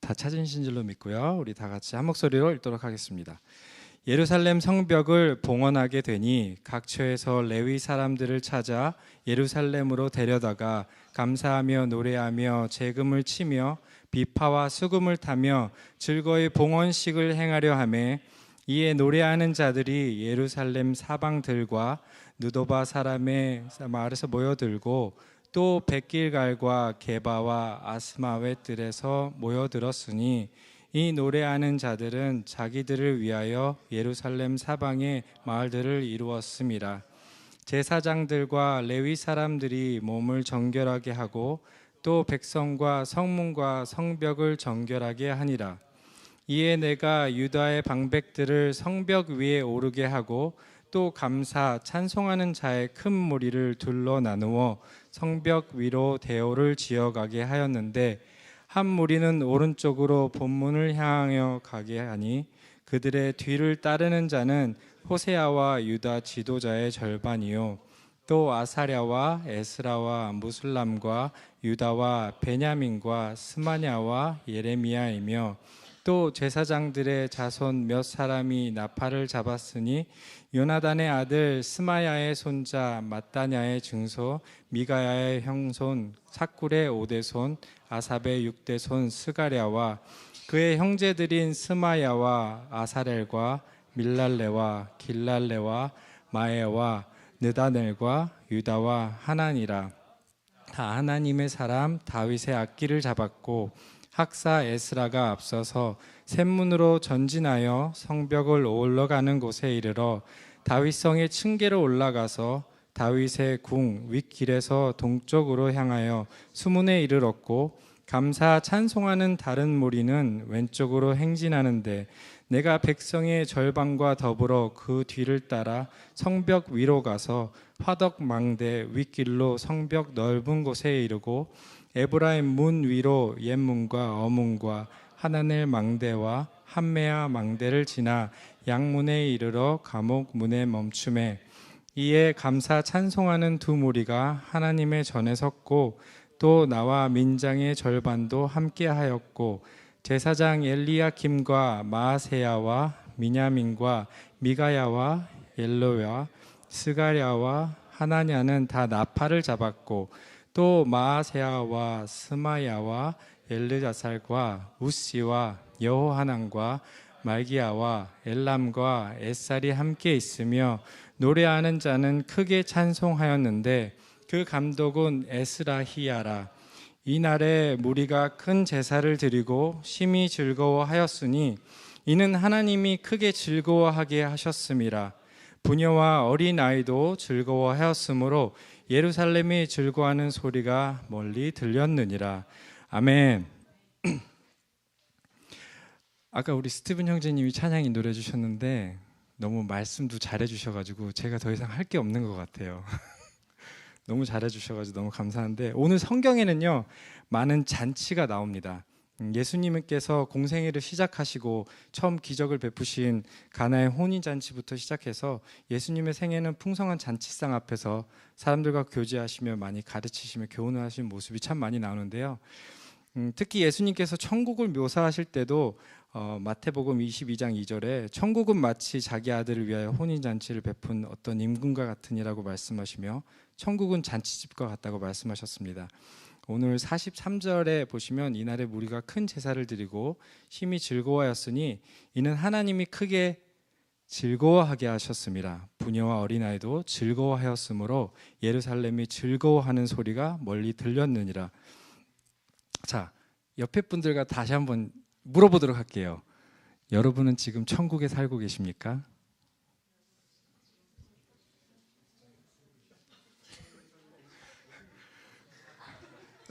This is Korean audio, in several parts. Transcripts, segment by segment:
다 찾으신 줄로 믿고요. 우리 다 같이 한 목소리로 읽도록 하겠습니다. 예루살렘 성벽을 봉헌하게 되니 각처에서 레위 사람들을 찾아 예루살렘으로 데려다가 감사하며 노래하며 제금을 치며 비파와 수금을 타며 즐거이 봉헌식을 행하려 하매 이에 노래하는 자들이 예루살렘 사방들과 느도바 사람의 마을에서 모여들고 또 백길갈과 게바와 아스마웻들에서 모여들었으니 이 노래하는 자들은 자기들을 위하여 예루살렘 사방의 마을들을 이루었음이라. 제사장들과 레위 사람들이 몸을 정결하게 하고 또 백성과 성문과 성벽을 정결하게 하니라. 이에 내가 유다의 방백들을 성벽 위에 오르게 하고 또 감사 찬송하는 자의 큰 무리를 둘러 나누어 성벽 위로 대오를 지어가게 하였는데 한 무리는 오른쪽으로 본문을 향하여 가게 하니 그들의 뒤를 따르는 자는 호세아와 유다 지도자의 절반이요 또 아사랴와 에스라와 무슬람과 유다와 베냐민과 스마냐와 예레미야이며 또 제사장들의 자손 몇 사람이 나팔을 잡았으니 요나단의 아들 스마야의 손자 마따냐의 증손 미가야의 형손 삭굴의 5대손 아삽의 6대손 스가랴와 그의 형제들인 스마야와 아사렐과 밀랄레와 길랄레와 마에와 느다넬과 유다와 하나니라. 다 하나님의 사람 다윗의 악기를 잡았고 학사 에스라가 앞서서 샘문으로 전진하여 성벽을 올라가는 곳에 이르러 다윗성의 층계로 올라가서 다윗의 궁 윗길에서 동쪽으로 향하여 수문에 이르렀고 감사 찬송하는 다른 무리는 왼쪽으로 행진하는데 내가 백성의 절반과 더불어 그 뒤를 따라 성벽 위로 가서 화덕 망대 윗길로 성벽 넓은 곳에 이르고 에브라임 문 위로 옛문과 어문과 하나넬 망대와 한메아 망대를 지나 양문에 이르러 감옥 문에 멈춤에 이에 감사 찬송하는 두 무리가 하나님의 전에 섰고 또 나와 민장의 절반도 함께하였고 제사장 엘리야킴과 마아세야와 미냐민과 미가야와 엘로야 스가랴와 하나냐는 다 나팔을 잡았고 또 마아세야와 스마야와 엘르자살과 우시와 여호하난과 말기야와 엘람과 에살이 함께 있으며 노래하는 자는 크게 찬송하였는데 그 감독은 에스라히야라. 이날에 무리가 큰 제사를 드리고 심히 즐거워하였으니 이는 하나님이 크게 즐거워하게 하셨음이라. 부녀와 어린아이도 즐거워하였으므로 예루살렘이 즐거워하는 소리가 멀리 들렸느니라. 아멘. 아까 우리 스티븐 형제님이 찬양 인도해 주셨는데 너무 말씀도 잘해 주셔가지고 제가 더 이상 할 게 없는 것 같아요. 너무 잘해 주셔가지고 너무 감사한데 오늘 성경에는요 많은 잔치가 나옵니다. 예수님께서 공생애를 시작하시고 처음 기적을 베푸신 가나의 혼인잔치부터 시작해서 예수님의 생애는 풍성한 잔치상 앞에서 사람들과 교제하시며 많이 가르치시며 교훈을 하시는 모습이 참 많이 나오는데요. 특히 예수님께서 천국을 묘사하실 때도 마태복음 22장 2절에 천국은 마치 자기 아들을 위하여 혼인잔치를 베푼 어떤 임금과 같으니라고 말씀하시며 천국은 잔치집과 같다고 말씀하셨습니다. 오늘 43절에 보시면 이날에 무리가 큰 제사를 드리고 심히 즐거워하였으니 이는 하나님이 크게 즐거워하게 하셨습니다. 부녀와 어린아이도 즐거워하였으므로 예루살렘이 즐거워하는 소리가 멀리 들렸느니라. 자, 옆에 분들과 다시 한번 물어보도록 할게요. 여러분은 지금 천국에 살고 계십니까?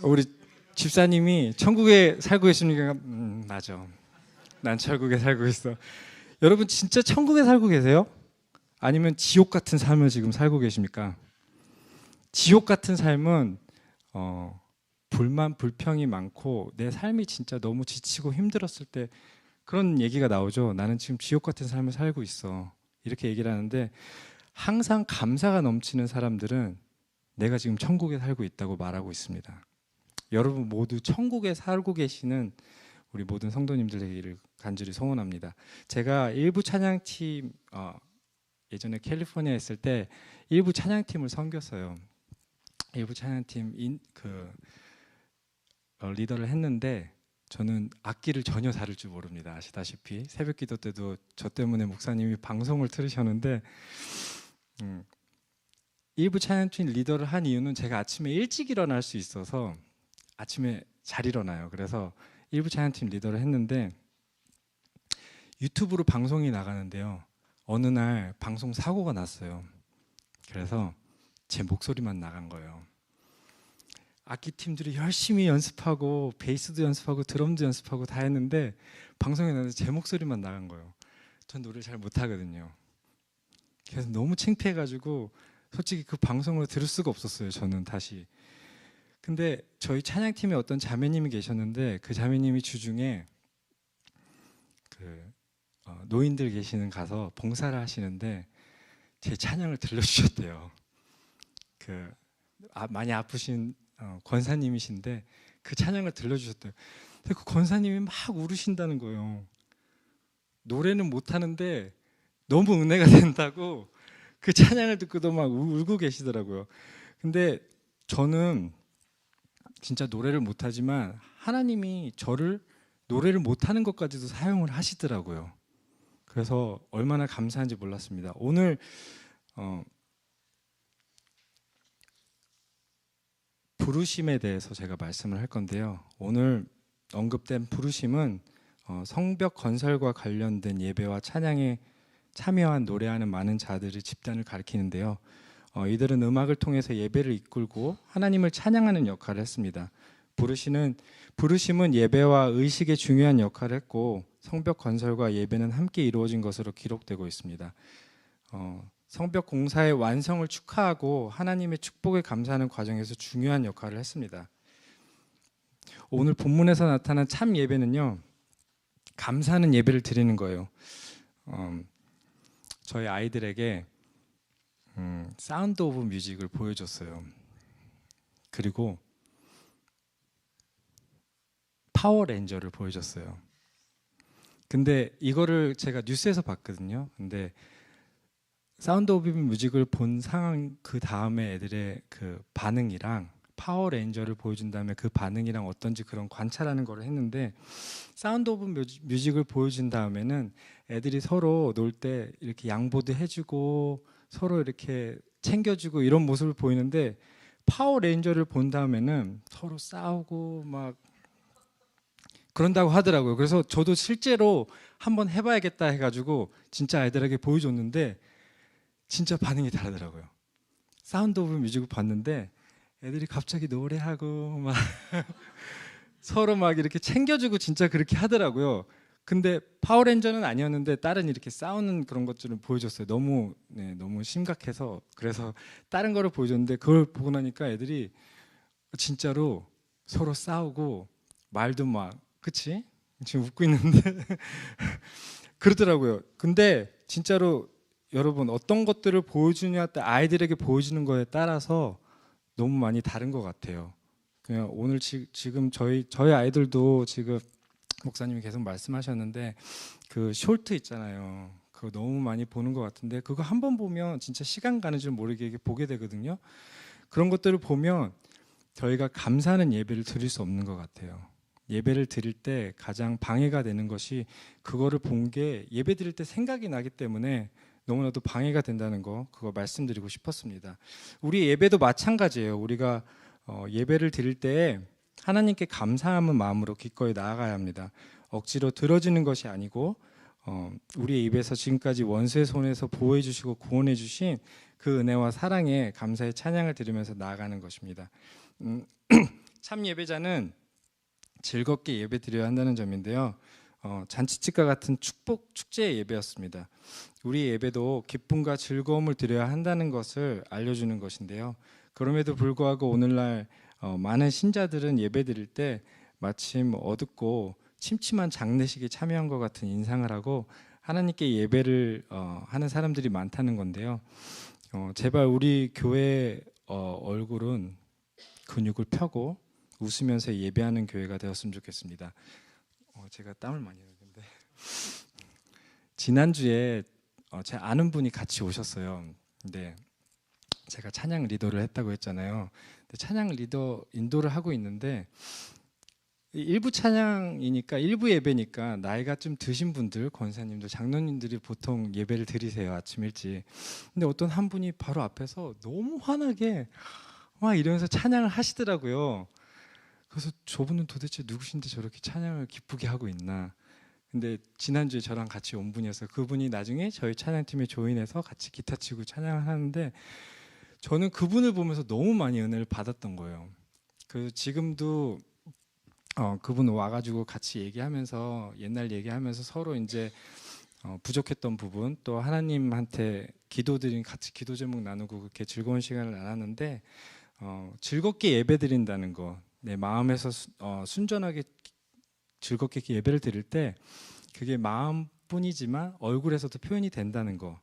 우리 집사님이 천국에 살고 계십니까? 맞아. 난 천국에 살고 있어. 여러분 진짜 천국에 살고 계세요? 아니면 지옥 같은 삶을 지금 살고 계십니까? 지옥 같은 삶은 불만 불평이 많고 내 삶이 진짜 너무 지치고 힘들었을 때 그런 얘기가 나오죠. 나는 지금 지옥 같은 삶을 살고 있어. 이렇게 얘기를 하는데 항상 감사가 넘치는 사람들은 내가 지금 천국에 살고 있다고 말하고 있습니다. 여러분 모두 천국에 살고 계시는 우리 모든 성도님들 되기를 간절히 소원합니다. 제가 일부 찬양팀 예전에 캘리포니아에 있을 때 일부 찬양팀을 섬겼어요. 일부 찬양팀 리더를 했는데 저는 악기를 전혀 다룰 줄 모릅니다. 아시다시피 새벽기도 때도 저 때문에 목사님이 방송을 틀으셨는데 일부 찬양팀 리더를 한 이유는 제가 아침에 일찍 일어날 수 있어서 아침에 잘 일어나요. 그래서 일부 찬양팀 리더를 했는데 유튜브로 방송이 나가는데요. 어느 날 방송 사고가 났어요. 그래서 제 목소리만 나간 거예요. 악기팀들이 열심히 연습하고 베이스도 연습하고 드럼도 연습하고 다 했는데 방송에 나가서 제 목소리만 나간 거예요. 전 노래를 잘 못하거든요. 그래서 너무 창피해가지고 솔직히 그 방송을 들을 수가 없었어요. 저는 다시. 근데 저희 찬양팀에 어떤 자매님이 계셨는데 그 자매님이 주중에 노인들 계시는 가서 봉사를 하시는데 제 찬양을 들려주셨대요. 많이 아프신 권사님이신데 그 찬양을 들려주셨대요. 근데 그 권사님이 막 울으신다는 거예요. 노래는 못하는데 너무 은혜가 된다고 그 찬양을 듣고도 막 울고 계시더라고요. 근데 저는 진짜 노래를 못하지만 하나님이 저를 노래를 못하는 것까지도 사용을 하시더라고요. 그래서 얼마나 감사한지 몰랐습니다. 오늘 부르심에 대해서 제가 말씀을 할 건데요. 오늘 언급된 부르심은 성벽 건설과 관련된 예배와 찬양에 참여한 노래하는 많은 자들의 집단을 가리키는데요. 이들은 음악을 통해서 예배를 이끌고 하나님을 찬양하는 역할을 했습니다. 부르심은 예배와 의식의 중요한 역할을 했고 성벽 건설과 예배는 함께 이루어진 것으로 기록되고 있습니다. 성벽 공사의 완성을 축하하고 하나님의 축복에 감사하는 과정에서 중요한 역할을 했습니다. 오늘 본문에서 나타난 참 예배는요, 감사하는 예배를 드리는 거예요. 저희 아이들에게 사운드 오브 뮤직을 보여줬어요. 그리고 파워레인저를 보여줬어요. 근데 이거를 제가 뉴스에서 봤거든요. 근데 사운드 오브 뮤직을 본 상황 그 다음에 애들의 그 반응이랑 파워레인저를 보여준 다음에 그 반응이랑 어떤지 그런 관찰하는 걸 했는데 사운드 오브 뮤직을 보여준 다음에는 애들이 서로 놀 때 이렇게 양보도 해주고 서로 이렇게 챙겨주고 이런 모습을 보이는데 파워레인저를 본 다음에는 서로 싸우고 막 그런다고 하더라고요. 그래서 저도 실제로 한번 해봐야겠다 해가지고 진짜 아이들에게 보여줬는데 진짜 반응이 다르더라고요. 사운드 오브 뮤직을 봤는데 애들이 갑자기 노래하고 막 서로 막 이렇게 챙겨주고 진짜 그렇게 하더라고요. 근데 파워레인저는 아니었는데 다른 이렇게 싸우는 그런 것들을 보여줬어요. 너무 심각해서 그래서 다른 거를 보여줬는데 그걸 보고 나니까 애들이 진짜로 서로 싸우고 말도 막 그치? 지금 웃고 있는데 그러더라고요. 근데 진짜로 여러분 어떤 것들을 보여주냐 아이들에게 보여주는 거에 따라서 너무 많이 다른 것 같아요. 그냥 오늘 지금 저희 아이들도 지금 목사님이 계속 말씀하셨는데 그 쇼트 있잖아요. 그거 너무 많이 보는 것 같은데 그거 한 번 보면 진짜 시간 가는 줄 모르게 보게 되거든요. 그런 것들을 보면 저희가 감사하는 예배를 드릴 수 없는 것 같아요. 예배를 드릴 때 가장 방해가 되는 것이 그거를 본 게 예배 드릴 때 생각이 나기 때문에 너무나도 방해가 된다는 거 그거 말씀드리고 싶었습니다. 우리 예배도 마찬가지예요. 우리가 예배를 드릴 때 하나님께 감사하는 마음으로 기꺼이 나아가야 합니다. 억지로 들어지는 것이 아니고 우리의 입에서 지금까지 원수의 손에서 보호해 주시고 구원해 주신 그 은혜와 사랑에 감사의 찬양을 드리면서 나아가는 것입니다. 참 예배자는 즐겁게 예배 드려야 한다는 점인데요. 잔치집과 같은 축제의 예배였습니다. 우리 예배도 기쁨과 즐거움을 드려야 한다는 것을 알려주는 것인데요. 그럼에도 불구하고 오늘날 많은 신자들은 예배 드릴 때 마침 어둡고 침침한 장례식에 참여한 것 같은 인상을 하고 하나님께 예배를 하는 사람들이 많다는 건데요. 제발 우리 교회 얼굴은 근육을 펴고 웃으면서 예배하는 교회가 되었으면 좋겠습니다. 제가 땀을 많이 흘리는데 지난주에 제 아는 분이 같이 오셨어요. 근데 제가 찬양 리더를 했다고 했잖아요. 근데 찬양 리더 인도를 하고 있는데 일부 찬양이니까 일부 예배니까 나이가 좀 드신 분들, 권사님들, 장로님들이 보통 예배를 드리세요, 아침 일찍. 근데 어떤 한 분이 바로 앞에서 너무 환하게 막 이러면서 찬양을 하시더라고요. 그래서 저분은 도대체 누구신데 저렇게 찬양을 기쁘게 하고 있나. 근데 지난주에 저랑 같이 온 분이어서 그분이 나중에 저희 찬양팀에 조인해서 같이 기타 치고 찬양을 하는데 저는 그분을 보면서 너무 많이 은혜를 받았던 거예요. 그 지금도 그분 와가지고 같이 얘기하면서 옛날 얘기하면서 서로 이제 부족했던 부분 또 하나님한테 기도드린 같이 기도 제목 나누고 그렇게 즐거운 시간을 나눴는데 즐겁게 예배 드린다는 거, 내 마음에서 순전하게 즐겁게 예배를 드릴 때 그게 마음뿐이지만 얼굴에서도 표현이 된다는 거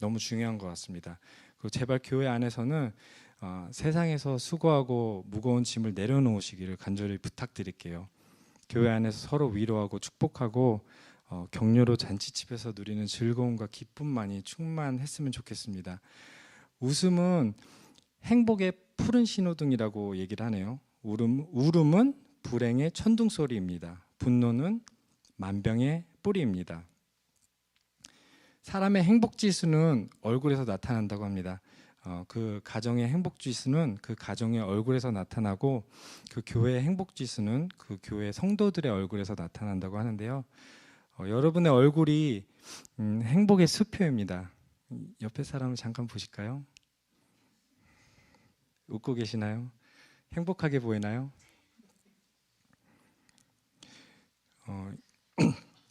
너무 중요한 것 같습니다. 그리고 제발 교회 안에서는 세상에서 수고하고 무거운 짐을 내려놓으시기를 간절히 부탁드릴게요. 교회 안에서 서로 위로하고 축복하고 격려로 잔치집에서 누리는 즐거움과 기쁨만이 충만했으면 좋겠습니다. 웃음은 행복의 푸른 신호등이라고 얘기를 하네요. 울음은 불행의 천둥소리입니다. 분노는 만병의 뿌리입니다. 사람의 행복지수는 얼굴에서 나타난다고 합니다. 그 가정의 행복지수는 그 가정의 얼굴에서 나타나고 그 교회의 행복지수는 그 교회 성도들의 얼굴에서 나타난다고 하는데요. 여러분의 얼굴이 행복의 수표입니다. 옆에 사람을 잠깐 보실까요? 웃고 계시나요? 행복하게 보이나요?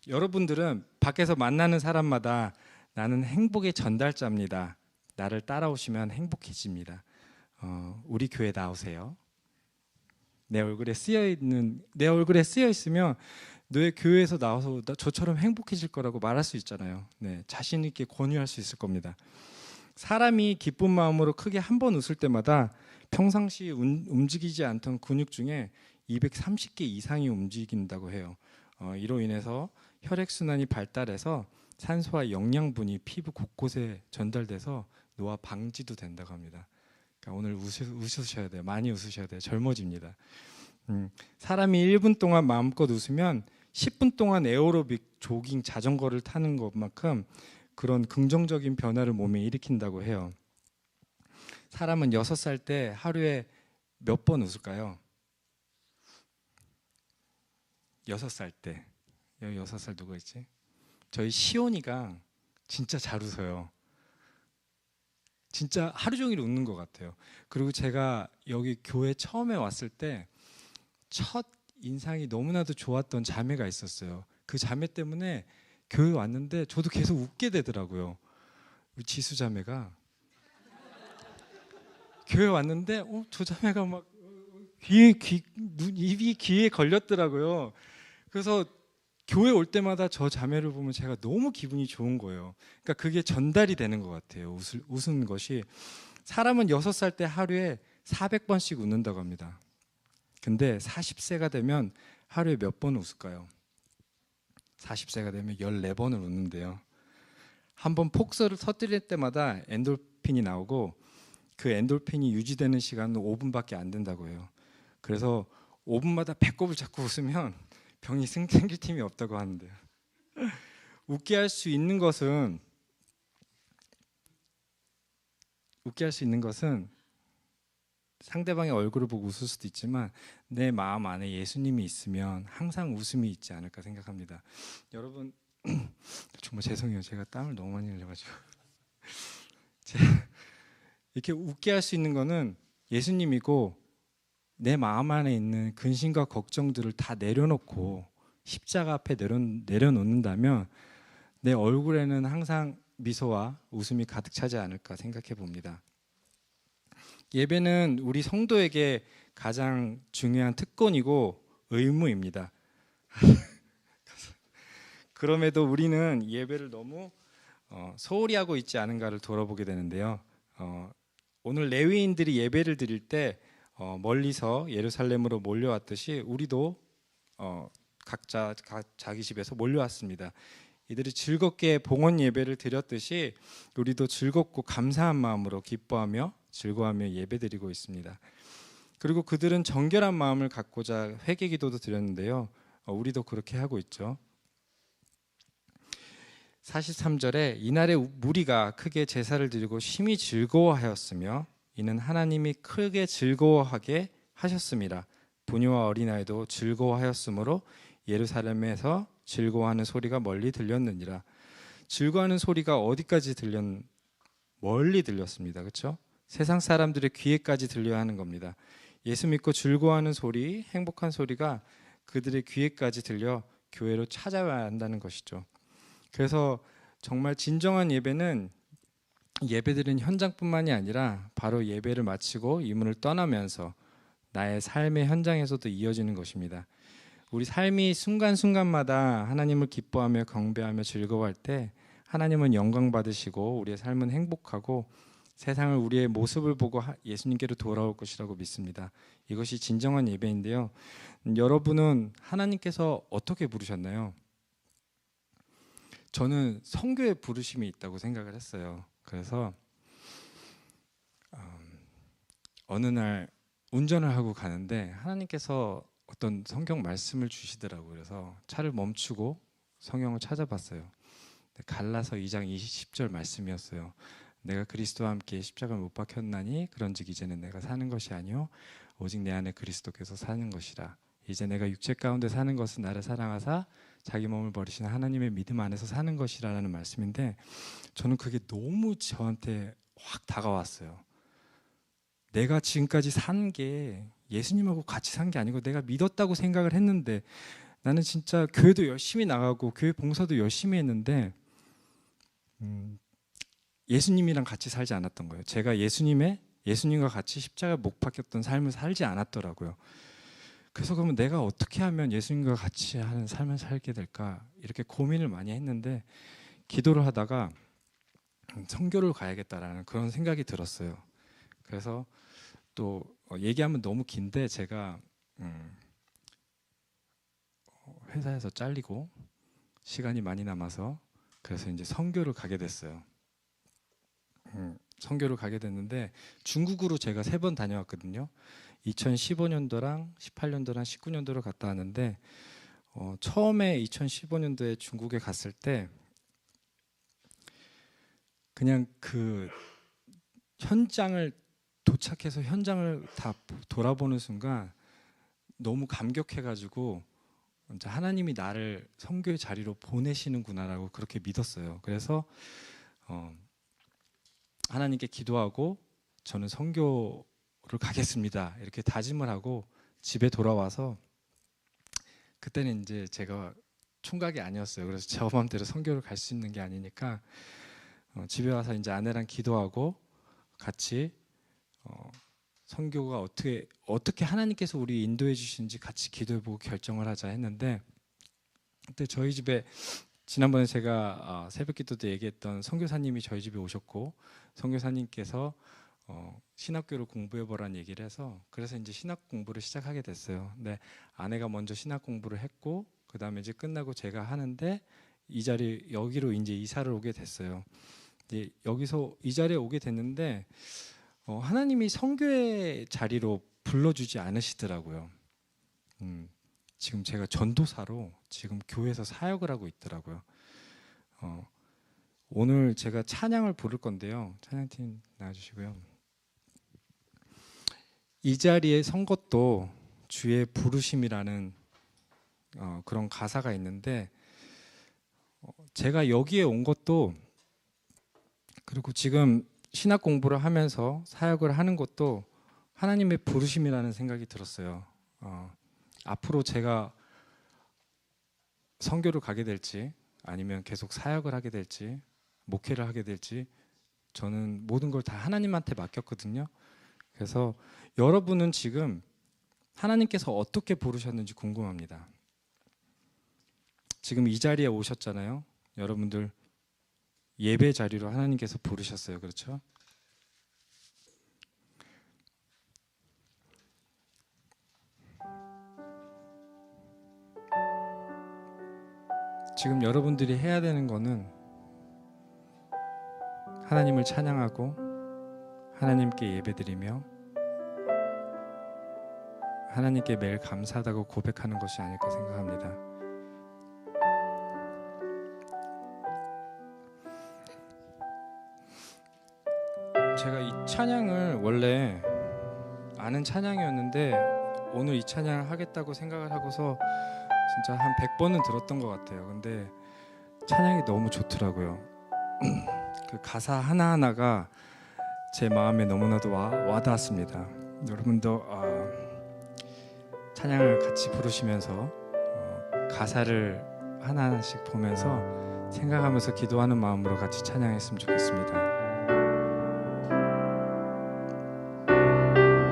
여러분들은 밖에서 만나는 사람마다 나는 행복의 전달자입니다. 나를 따라오시면 행복해집니다. 우리 교회 나오세요. 내 얼굴에 쓰여 있으면 너의 교회에서 나와서 저처럼 행복해질 거라고 말할 수 있잖아요. 네, 자신 있게 권유할 수 있을 겁니다. 사람이 기쁜 마음으로 크게 한 번 웃을 때마다 평상시 움직이지 않던 근육 중에 230개 이상이 움직인다고 해요. 이로 인해서 혈액순환이 발달해서 산소와 영양분이 피부 곳곳에 전달돼서 노화 방지도 된다고 합니다. 그러니까 오늘 웃으셔야 돼요. 많이 웃으셔야 돼요. 젊어집니다. 사람이 1분 동안 마음껏 웃으면 10분 동안 에어로빅, 조깅, 자전거를 타는 것만큼 그런 긍정적인 변화를 몸에 일으킨다고 해요. 사람은 6살 때 하루에 몇 번 웃을까요? 6살 때. 여기 6살 누가 있지? 저희 시온이가 진짜 잘 웃어요. 진짜 하루 종일 웃는 것 같아요. 그리고 제가 여기 교회 처음에 왔을 때 첫 인상이 너무나도 좋았던 자매가 있었어요. 그 자매 때문에 교회 왔는데 저도 계속 웃게 되더라고요. 우리 지수 자매가 교회 왔는데 저 자매가 막 입이 귀에 걸렸더라고요. 그래서 교회 올 때마다 저 자매를 보면 제가 너무 기분이 좋은 거예요. 그러니까 그게 전달이 되는 것 같아요. 웃은 것이. 사람은 6살 때 하루에 400번씩 웃는다고 합니다. 근데 40세가 되면 하루에 몇 번 웃을까요? 40세가 되면 14번을 웃는데요. 한 번 폭설을 터뜨릴 때마다 엔돌핀이 나오고 그 엔돌핀이 유지되는 시간은 5분밖에 안 된다고 해요. 그래서 5분마다 배꼽을 잡고 웃으면 병이 생길 틈이 없다고 하는데요. 웃게 할 수 있는 것은 상대방의 얼굴을 보고 웃을 수도 있지만 내 마음 안에 예수님이 있으면 항상 웃음이 있지 않을까 생각합니다. 여러분 정말 죄송해요. 제가 땀을 너무 많이 흘려가지고 이렇게 웃게 할 수 있는 거는 예수님이고 내 마음 안에 있는 근심과 걱정들을 다 내려놓고 십자가 앞에 내려놓는다면 내 얼굴에는 항상 미소와 웃음이 가득 차지 않을까 생각해 봅니다. 예배는 우리 성도에게 가장 중요한 특권이고 의무입니다. 그럼에도 우리는 예배를 너무 소홀히 하고 있지 않은가를 돌아보게 되는데요. 오늘 레위인들이 예배를 드릴 때 멀리서 예루살렘으로 몰려왔듯이 우리도 각자 자기 집에서 몰려왔습니다. 이들이 즐겁게 봉헌 예배를 드렸듯이 우리도 즐겁고 감사한 마음으로 기뻐하며 즐거워하며 예배드리고 있습니다. 그리고 그들은 정결한 마음을 갖고자 회개 기도도 드렸는데요. 우리도 그렇게 하고 있죠. 43절에 이날에 무리가 크게 제사를 드리고 심히 즐거워하였으며 이는 하나님이 크게 즐거워하게 하셨습니다. 부녀와 어린아이도 즐거워하였으므로 예루살렘에서 즐거워하는 소리가 멀리 들렸느니라. 즐거워하는 소리가 어디까지 멀리 들렸습니다. 그렇죠? 세상 사람들의 귀에까지 들려야 하는 겁니다. 예수 믿고 즐거워하는 소리, 행복한 소리가 그들의 귀에까지 들려 교회로 찾아와야 한다는 것이죠. 그래서 정말 진정한 예배는 예배드리는 현장뿐만이 아니라 바로 예배를 마치고 이 문을 떠나면서 나의 삶의 현장에서도 이어지는 것입니다. 우리 삶이 순간순간마다 하나님을 기뻐하며 경배하며 즐거워할 때 하나님은 영광 받으시고 우리의 삶은 행복하고 세상을 우리의 모습을 보고 예수님께로 돌아올 것이라고 믿습니다. 이것이 진정한 예배인데요. 여러분은 하나님께서 어떻게 부르셨나요? 저는 성교에 부르심이 있다고 생각을 했어요. 그래서 어느 날 운전을 하고 가는데 하나님께서 어떤 성경 말씀을 주시더라고요. 그래서 차를 멈추고 성경을 찾아봤어요. 갈라서 2장 20절 말씀이었어요. 내가 그리스도와 함께 십자가를 못 박혔나니 그런즉 이제는 내가 사는 것이 아니요 오직 내 안에 그리스도께서 사는 것이라. 이제 내가 육체 가운데 사는 것은 나를 사랑하사 자기 몸을 버리시는 하나님의 믿음 안에서 사는 것이라는 말씀인데 저는 그게 너무 저한테 확 다가왔어요. 내가 지금까지 산 게 예수님하고 같이 산 게 아니고 내가 믿었다고 생각을 했는데 나는 진짜 교회도 열심히 나가고 교회 봉사도 열심히 했는데 예수님이랑 같이 살지 않았던 거예요. 제가 예수님과 같이 십자가에 못 박혔던 삶을 살지 않았더라고요. 그래서 그러면 내가 어떻게 하면 예수님과 같이 하는 삶을 살게 될까 이렇게 고민을 많이 했는데 기도를 하다가 선교를 가야겠다라는 그런 생각이 들었어요. 그래서 또 얘기하면 너무 긴데 제가 회사에서 잘리고 시간이 많이 남아서 그래서 이제 선교를 가게 됐어요. 선교를 가게 됐는데 중국으로 제가 3번 다녀왔거든요. 2015년도랑 18년도랑 19년도를 갔다 왔는데 처음에 2015년도에 중국에 갔을 때 그냥 그 현장을 도착해서 현장을 다 돌아보는 순간 너무 감격해가지고 하나님이 나를 선교의 자리로 보내시는구나라고 그렇게 믿었어요. 그래서 하나님께 기도하고 저는 선교를 가겠습니다 이렇게 다짐을 하고 집에 돌아와서 그때는 이제 제가 총각이 아니었어요. 그래서 제 마음대로 선교를 갈 수 있는 게 아니니까 집에 와서 이제 아내랑 기도하고 같이 선교가 어떻게 하나님께서 우리 인도해 주시는지 같이 기도해보고 결정을 하자 했는데 그때 저희 집에 지난번에 제가 새벽기도 때 얘기했던 선교사님이 저희 집에 오셨고 선교사님께서 신학교를 공부해보라는 얘기를 해서 그래서 이제 신학 공부를 시작하게 됐어요. 근데 아내가 먼저 신학 공부를 했고 그 다음에 이제 끝나고 제가 하는데 여기로 이제 이사를 오게 됐어요. 이제 여기서 이 자리에 오게 됐는데 하나님이 선교의 자리로 불러주지 않으시더라고요. 지금 제가 전도사로 지금 교회에서 사역을 하고 있더라고요. 오늘 제가 찬양을 부를 건데요. 찬양팀 나와주시고요. 이 자리에 선 것도 주의 부르심이라는 그런 가사가 있는데 제가 여기에 온 것도 그리고 지금 신학 공부를 하면서 사역을 하는 것도 하나님의 부르심이라는 생각이 들었어요. 앞으로 제가 선교를 가게 될지 아니면 계속 사역을 하게 될지 목회를 하게 될지 저는 모든 걸 다 하나님한테 맡겼거든요. 그래서 여러분은 지금 하나님께서 어떻게 부르셨는지 궁금합니다. 지금 이 자리에 오셨잖아요. 여러분들 예배 자리로 하나님께서 부르셨어요. 그렇죠? 지금 여러분들이 해야 되는 거는 하나님을 찬양하고 하나님께 예배드리며 하나님께 매일 감사하다고 고백하는 것이 아닐까 생각합니다. 제가 이 찬양을 원래 아는 찬양이었는데 오늘 이 찬양을 하겠다고 생각을 하고서 진짜 한 100번은 들었던 것 같아요. 근데 찬양이 너무 좋더라고요. 그 가사 하나하나가 제 마음에 너무나도 와닿았습니다. 여러분도 찬양을 같이 부르시면서 가사를 하나하나씩 보면서 생각하면서 기도하는 마음으로 같이 찬양했으면 좋겠습니다.